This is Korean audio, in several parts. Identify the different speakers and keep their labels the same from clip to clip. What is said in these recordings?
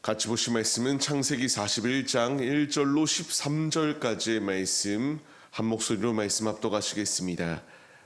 Speaker 1: 같이 보실 말씀은 창세기 41장 1절로 13절까지의 말씀 한 목소리로 말씀 합독하시겠습니다.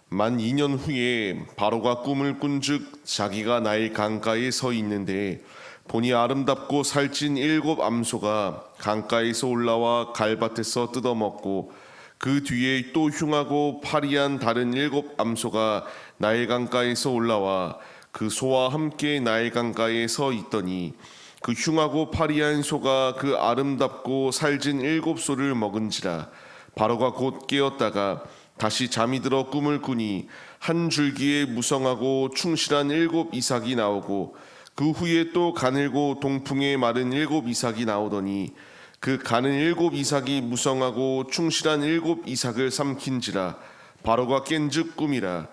Speaker 1: 만 2년 후에 바로가 꿈을 꾼즉 자기가 나일 강가에 서 있는데 보니 아름답고 살찐 7 암소가 강가에서 올라와 갈밭에서 뜯어먹고 그 뒤에 또 흉하고 파리한 다른 7 암소가 나일 강가에서 올라와 그 소와 함께 나일 강가에 서 있더니 그 흉하고 파리한 소가 그 아름답고 살진 7 소를 먹은지라. 바로가 곧 깨었다가 다시 잠이 들어 꿈을 꾸니 한 줄기에 무성하고 충실한 7 이삭이 나오고 그 후에 또 가늘고 동풍에 마른 7 이삭이 나오더니 그 가는 7 이삭이 무성하고 충실한 7 이삭을 삼킨지라. 바로가 깬즉 꿈이라.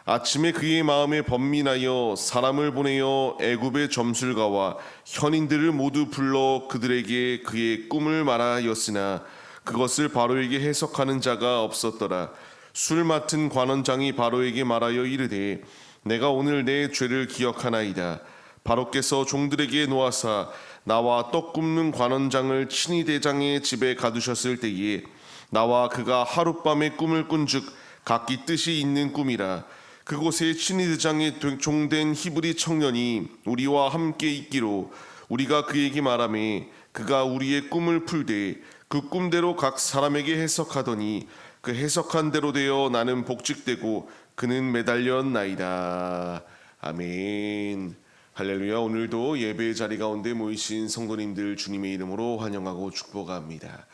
Speaker 1: 아침에 그의 마음에 번민하여 사람을 보내어 애굽의 점술가와 현인들을 모두 불러 그들에게 그의 꿈을 말하였으나 그것을 바로에게 해석하는 자가 없었더라. 술 맡은 관원장이 바로에게 말하여 이르되 내가 오늘 내 죄를 기억하나이다. 바로께서 종들에게 놓아사 나와 떡 굽는 관원장을 친히 대장의 집에 가두셨을 때에 나와 그가 하룻밤에 꿈을 꾼즉 각기 뜻이 있는 꿈이라. 그곳에 친히 대장의 종된 히브리 청년이 우리와 함께 있기로 우리가 그에게 말하매 그가 우리의 꿈을 풀되 그 꿈대로 각 사람에게 해석하더니 그 해석한 대로 되어 나는 복직되고 그는 매달렸나이다. 아멘. 할렐루야. 오늘도 예배의 자리 가운데 모이신 성도님들 주님의 이름으로 환영하고 축복합니다.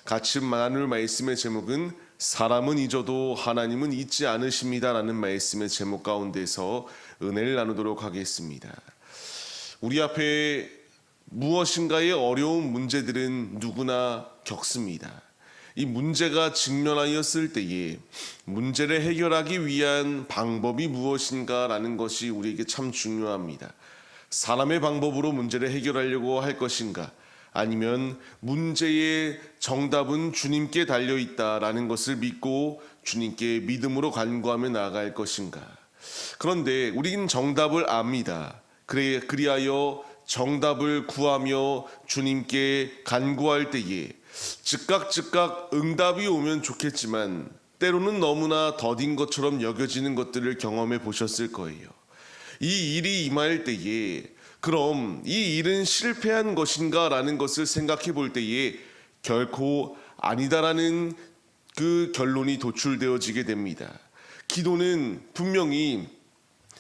Speaker 1: 같이 나눌 말씀의 제목은 사람은 잊어도 하나님은 잊지 않으십니다 라는 말씀의 제목 가운데서 은혜를 나누도록 하겠습니다. 우리 앞에 무엇인가의 어려운 문제들은 누구나 겪습니다. 이 문제가 직면하였을 때에 문제를 해결하기 위한 방법이 무엇인가 라는 것이 우리에게 참 중요합니다. 사람의 방법으로 문제를 해결하려고 할 것인가, 아니면 문제의 정답은 주님께 달려있다라는 것을 믿고 주님께 믿음으로 간구하며 나아갈 것인가. 그런데 우리는 정답을 압니다. 그리하여 정답을 구하며 주님께 간구할 때에 즉각 응답이 오면 좋겠지만 때로는 너무나 더딘 것처럼 여겨지는 것들을 경험해 보셨을 거예요. 이 일이 임할 때에 그럼 이 일은 실패한 것인가 라는 것을 생각해 볼 때에 결코 아니다라는 그 결론이 도출되어지게 됩니다. 기도는 분명히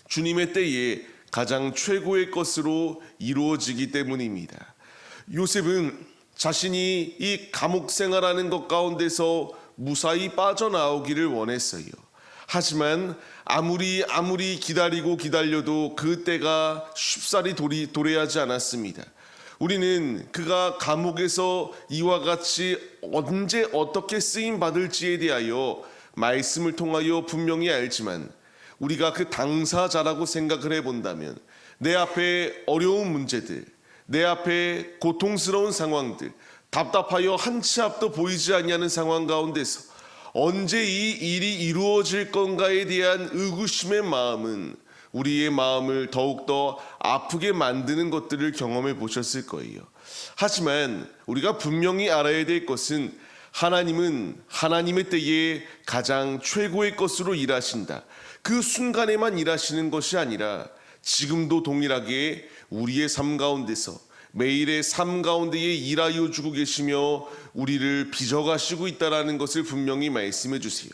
Speaker 1: 주님의 때에 가장 최고의 것으로 이루어지기 때문입니다. 요셉은 자신이 이 감옥 생활하는 것 가운데서 무사히 빠져나오기를 원했어요. 하지만 아무리 기다려도 그 때가 쉽사리 도래하지 않았습니다. 우리는 그가 감옥에서 이와 같이 언제 어떻게 쓰임 받을지에 대하여 말씀을 통하여 분명히 알지만 우리가 그 당사자라고 생각을 해본다면 내 앞에 어려운 문제들, 내 앞에 고통스러운 상황들, 답답하여 한 치 앞도 보이지 아니하는 상황 가운데서 언제 이 일이 이루어질 건가에 대한 의구심의 마음은 우리의 마음을 더욱더 아프게 만드는 것들을 경험해 보셨을 거예요. 하지만 우리가 분명히 알아야 될 것은 하나님은 하나님의 때에 가장 최고의 것으로 일하신다. 그 순간에만 일하시는 것이 아니라 지금도 동일하게 우리의 삶 가운데서 매일의 삶 가운데에 일하여 주고 계시며 우리를 빚어가시고 있다는 것을 분명히 말씀해 주세요.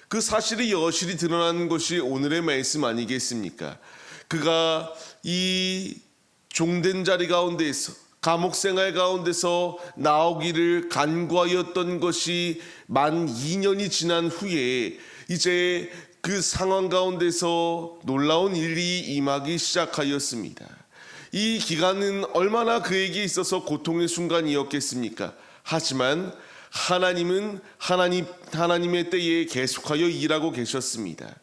Speaker 1: 그 사실이 여실히 드러나는 것이 오늘의 말씀 아니겠습니까? 그가 이 종된 자리 가운데에서 감옥 생활 가운데서 나오기를 간구하였던 것이 만 2년이 지난 후에 이제 그 상황 가운데서 놀라운 일이 임하기 시작하였습니다. 이 기간은 얼마나 그에게 있어서 고통의 순간이었겠습니까? 하지만 하나님은 하나님의 때에 계속하여 일하고 계셨습니다.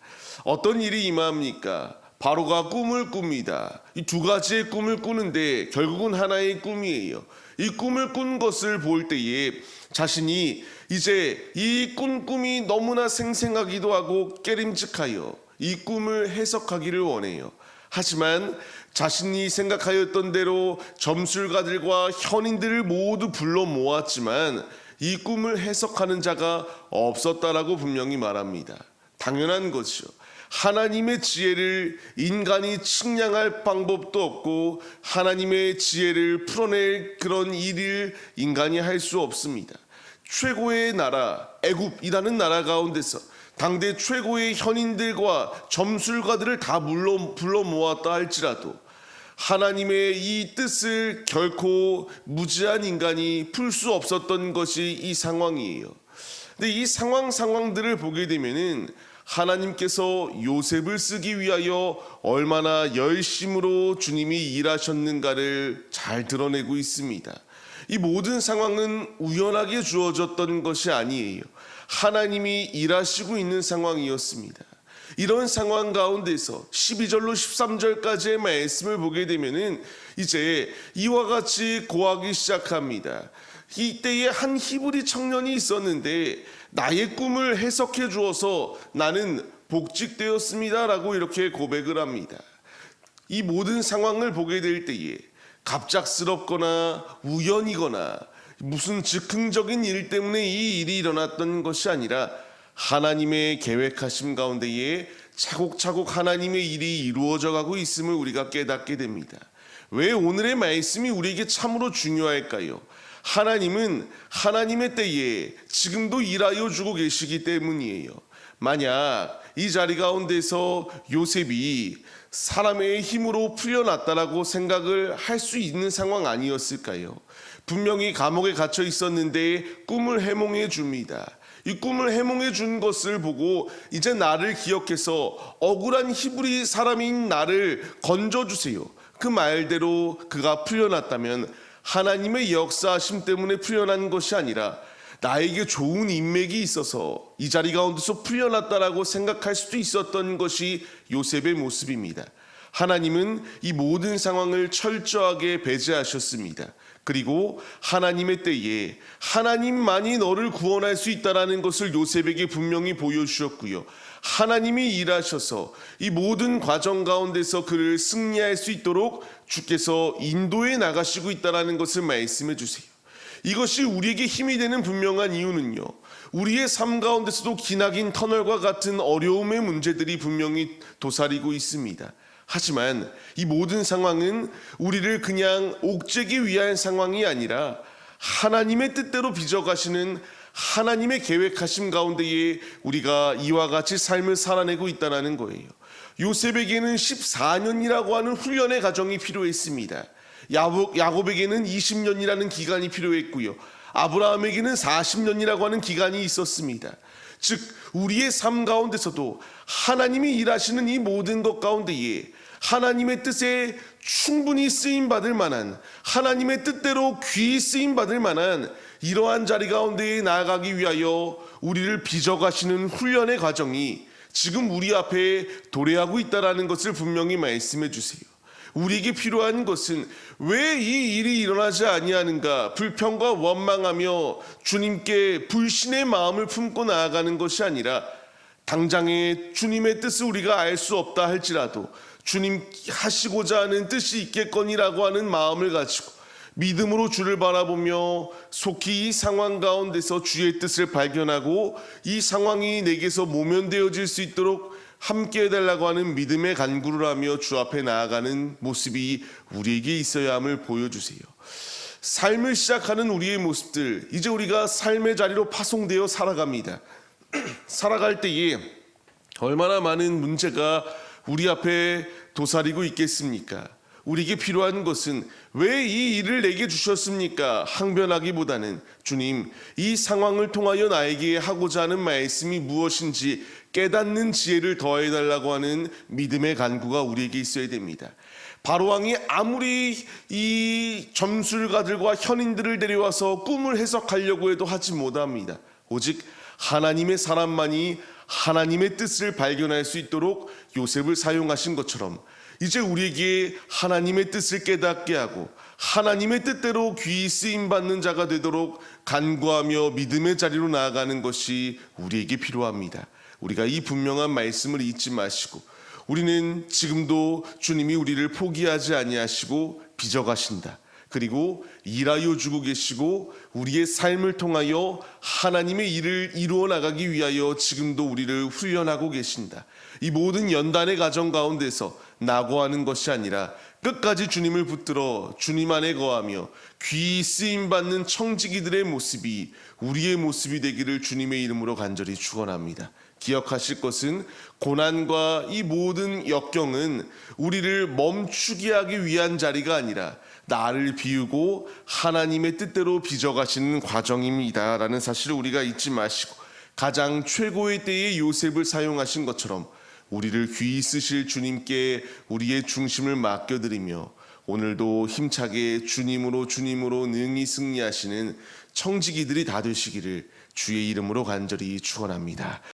Speaker 1: 어떤 일이 임합니까? 바로가 꿈을 꿉니다. 이 두 가지의 꿈을 꾸는데 결국은 하나의 꿈이에요. 이 꿈을 꾼 것을 볼 때에 자신이 이제 이 꾼 꿈이 너무나 생생하기도 하고 깨림직하여 이 꿈을 해석하기를 원해요. 하지만 자신이 생각하였던 대로 점술가들과 현인들을 모두 불러 모았지만 이 꿈을 해석하는 자가 없었다라고 분명히 말합니다. 당연한 것이죠. 하나님의 지혜를 인간이 측량할 방법도 없고 하나님의 지혜를 풀어낼 그런 일을 인간이 할 수 없습니다. 최고의 나라 애굽이라는 나라 가운데서 당대 최고의 현인들과 점술가들을 다 불러 모았다 할지라도 하나님의 이 뜻을 결코 무지한 인간이 풀 수 없었던 것이 이 상황이에요. 근데 이 상황들을 보게 되면은 하나님께서 요셉을 쓰기 위하여 얼마나 열심으로 주님이 일하셨는가를 잘 드러내고 있습니다. 이 모든 상황은 우연하게 주어졌던 것이 아니에요. 하나님이 일하시고 있는 상황이었습니다. 이런 상황 가운데서 12절로 13절까지의 말씀을 보게 되면은 이제 이와 같이 고하기 시작합니다. 이때에 한 히브리 청년이 있었는데 나의 꿈을 해석해 주어서 나는 복직되었습니다 라고 이렇게 고백을 합니다. 이 모든 상황을 보게 될 때에 갑작스럽거나 우연이거나 무슨 즉흥적인 일 때문에 이 일이 일어났던 것이 아니라 하나님의 계획하심 가운데에 차곡차곡 하나님의 일이 이루어져 가고 있음을 우리가 깨닫게 됩니다. 왜 오늘의 말씀이 우리에게 참으로 중요할까요? 하나님은 하나님의 때에 지금도 일하여 주고 계시기 때문이에요. 만약 이 자리 가운데서 요셉이 사람의 힘으로 풀려났다라고 생각을 할 수 있는 상황 아니었을까요? 분명히 감옥에 갇혀 있었는데 꿈을 해몽해 줍니다. 이 꿈을 해몽해 준 것을 보고 이제 나를 기억해서 억울한 히브리 사람인 나를 건져주세요. 그 말대로 그가 풀려났다면 하나님의 역사하심 때문에 풀려난 것이 아니라 나에게 좋은 인맥이 있어서 이 자리 가운데서 풀려났다라고 생각할 수도 있었던 것이 요셉의 모습입니다. 하나님은 이 모든 상황을 철저하게 배제하셨습니다. 그리고 하나님의 때에 하나님만이 너를 구원할 수 있다는 것을 요셉에게 분명히 보여주셨고요. 하나님이 일하셔서 이 모든 과정 가운데서 그를 승리할 수 있도록 주께서 인도해 나가시고 있다는 것을 말씀해 주세요. 이것이 우리에게 힘이 되는 분명한 이유는요, 우리의 삶 가운데서도 기나긴 터널과 같은 어려움의 문제들이 분명히 도사리고 있습니다. 하지만 이 모든 상황은 우리를 그냥 옥죄기 위한 상황이 아니라 하나님의 뜻대로 빚어가시는 하나님의 계획하심 가운데에 우리가 이와 같이 삶을 살아내고 있다는 거예요. 요셉에게는 14년이라고 하는 훈련의 과정이 필요했습니다. 야곱에게는 20년이라는 기간이 필요했고요. 아브라함에게는 40년이라고 하는 기간이 있었습니다. 즉 우리의 삶 가운데서도 하나님이 일하시는 이 모든 것 가운데에 하나님의 뜻에 충분히 쓰임받을 만한, 하나님의 뜻대로 귀히 쓰임받을 만한 이러한 자리 가운데에 나아가기 위하여 우리를 빚어가시는 훈련의 과정이 지금 우리 앞에 도래하고 있다는 것을 분명히 말씀해 주세요. 우리에게 필요한 것은 왜 이 일이 일어나지 아니하는가 불평과 원망하며 주님께 불신의 마음을 품고 나아가는 것이 아니라 당장에 주님의 뜻을 우리가 알 수 없다 할지라도 주님 하시고자 하는 뜻이 있겠거니라고 하는 마음을 가지고 믿음으로 주를 바라보며 속히 이 상황 가운데서 주의 뜻을 발견하고 이 상황이 내게서 모면되어질 수 있도록 함께 해달라고 하는 믿음의 간구를 하며 주 앞에 나아가는 모습이 우리에게 있어야 함을 보여주세요. 삶을 시작하는 우리의 모습들, 이제 우리가 삶의 자리로 파송되어 살아갑니다. 살아갈 때에 얼마나 많은 문제가 우리 앞에 도사리고 있겠습니까? 우리에게 필요한 것은 왜 이 일을 내게 주셨습니까? 항변하기보다는 주님, 이 상황을 통하여 나에게 하고자 하는 말씀이 무엇인지 깨닫는 지혜를 더해달라고 하는 믿음의 간구가 우리에게 있어야 됩니다. 바로왕이 아무리 이 점술가들과 현인들을 데려와서 꿈을 해석하려고 해도 하지 못합니다. 오직 하나님의 사람만이 하나님의 뜻을 발견할 수 있도록 요셉을 사용하신 것처럼 이제 우리에게 하나님의 뜻을 깨닫게 하고 하나님의 뜻대로 귀히 쓰임받는 자가 되도록 간구하며 믿음의 자리로 나아가는 것이 우리에게 필요합니다. 우리가 이 분명한 말씀을 잊지 마시고 우리는 지금도 주님이 우리를 포기하지 아니하시고 빚어가신다. 그리고 일하여 주고 계시고 우리의 삶을 통하여 하나님의 일을 이루어 나가기 위하여 지금도 우리를 훈련하고 계신다. 이 모든 연단의 과정 가운데서 낙오하는 것이 아니라 끝까지 주님을 붙들어 주님 안에 거하며 귀히 쓰임받는 청지기들의 모습이 우리의 모습이 되기를 주님의 이름으로 간절히 축원합니다. 기억하실 것은 고난과 이 모든 역경은 우리를 멈추게 하기 위한 자리가 아니라 나를 비우고 하나님의 뜻대로 빚어가시는 과정입니다 라는 사실을 우리가 잊지 마시고, 가장 최고의 때에 요셉을 사용하신 것처럼 우리를 귀히 쓰실 주님께 우리의 중심을 맡겨드리며 오늘도 힘차게 주님으로 능히 승리하시는 청지기들이 다 되시기를 주의 이름으로 간절히 축원합니다.